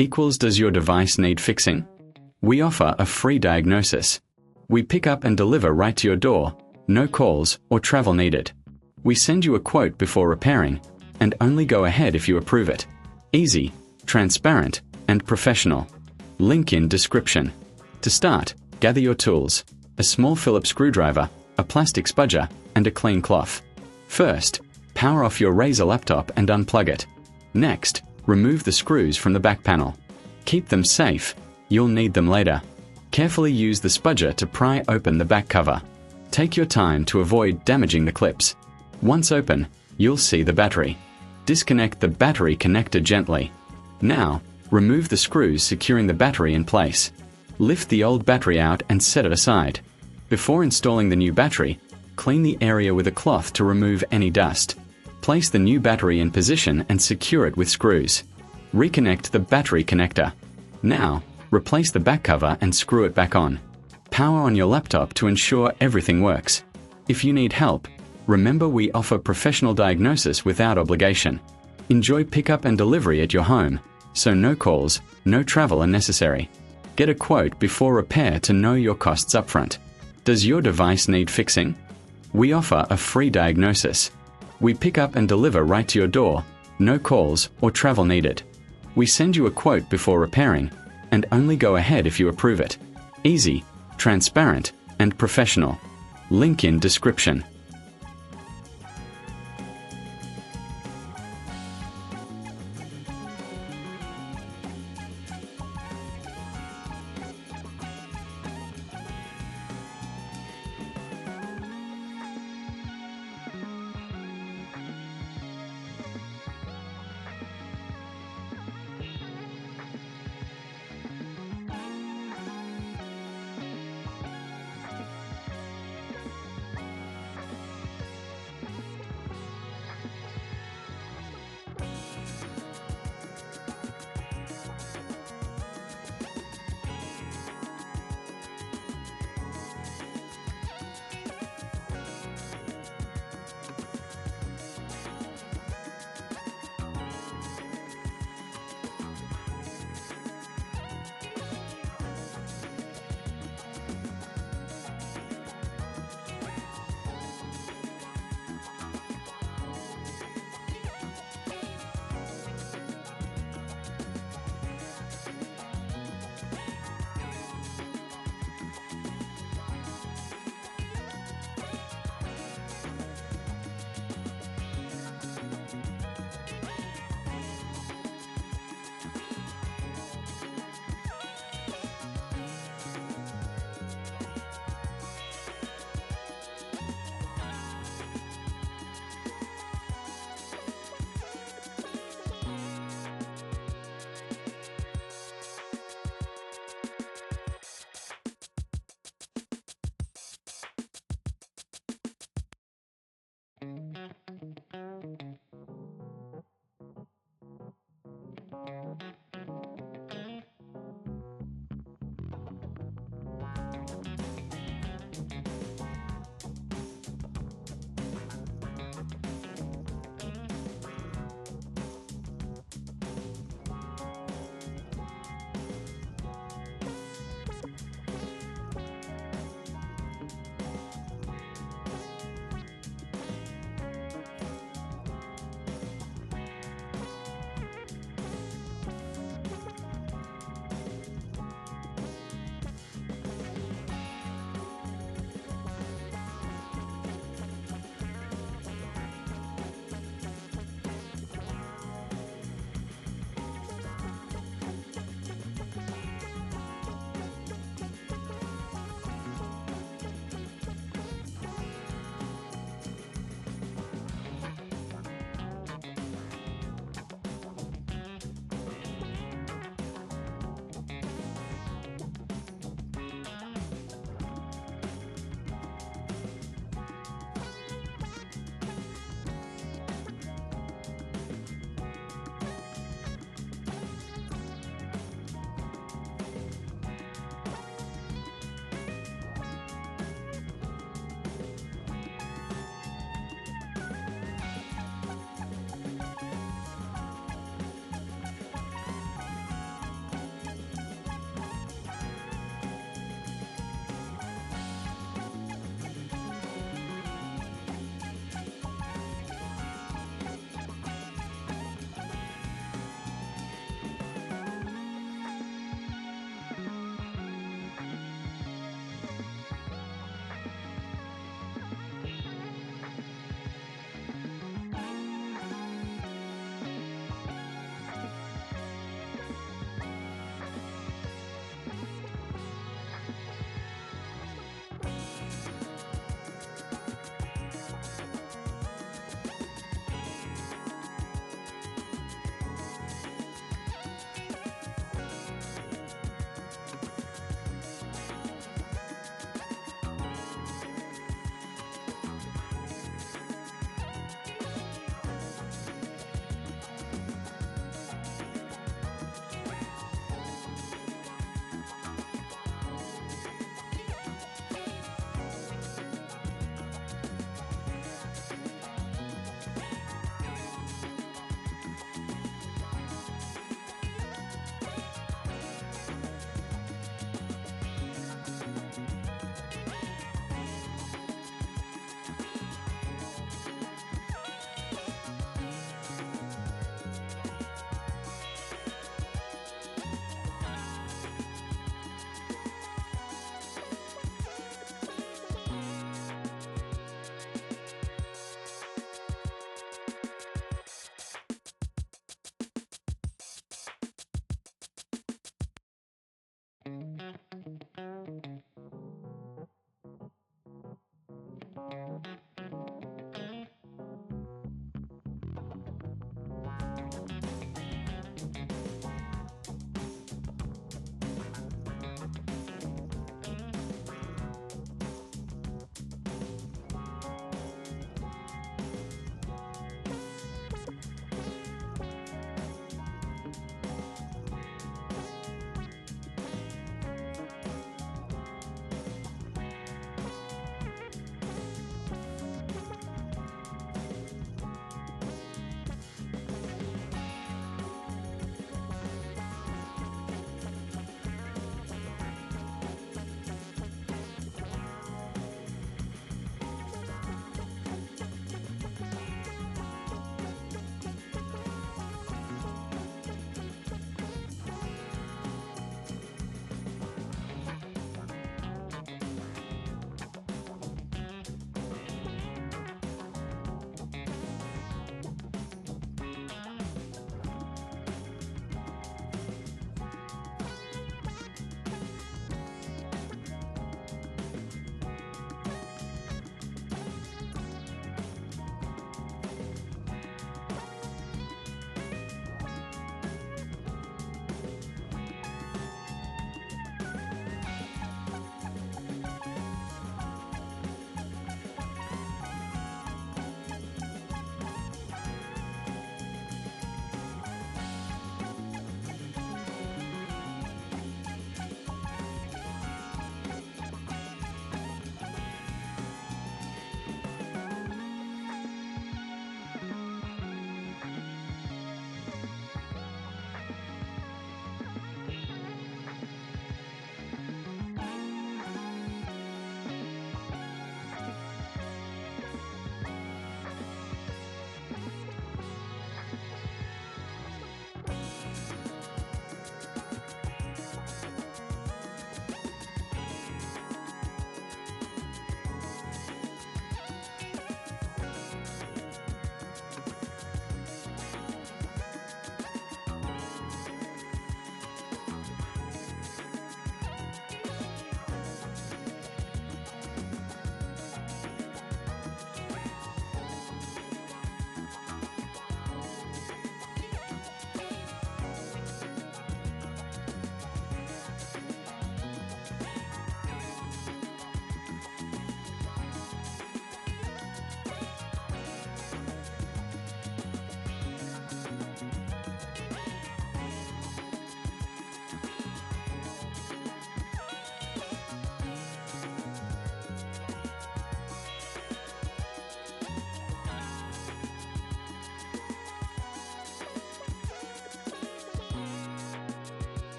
equals does your device need fixing? We offer a free diagnosis. We pick up and deliver right to your door, no calls or travel needed. We send you a quote before repairing, and only go ahead if you approve it. Easy, transparent, and professional. Link in description. To start, gather your tools: a small Phillips screwdriver, a plastic spudger, and a clean cloth. First, power off your Razer laptop and unplug it. Next, remove the screws from the back panel. Keep them safe, you'll need them later. Carefully use the spudger to pry open the back cover. Take your time to avoid damaging the clips. Once open, you'll see the battery. Disconnect the battery connector gently. Now, remove the screws securing the battery in place. Lift the old battery out and set it aside. Before installing the new battery, clean the area with a cloth to remove any dust. Place the new battery in position and secure it with screws. Reconnect the battery connector. Now, replace the back cover and screw it back on. Power on your laptop to ensure everything works. If you need help, remember we offer professional diagnosis without obligation. Enjoy pickup and delivery at your home, so no calls, no travel are necessary. Get a quote before repair to know your costs upfront. Does your device need fixing? We offer a free diagnosis. We pick up and deliver right to your door, no calls or travel needed. We send you a quote before repairing, and only go ahead if you approve it. Easy, transparent, and professional. Link in description.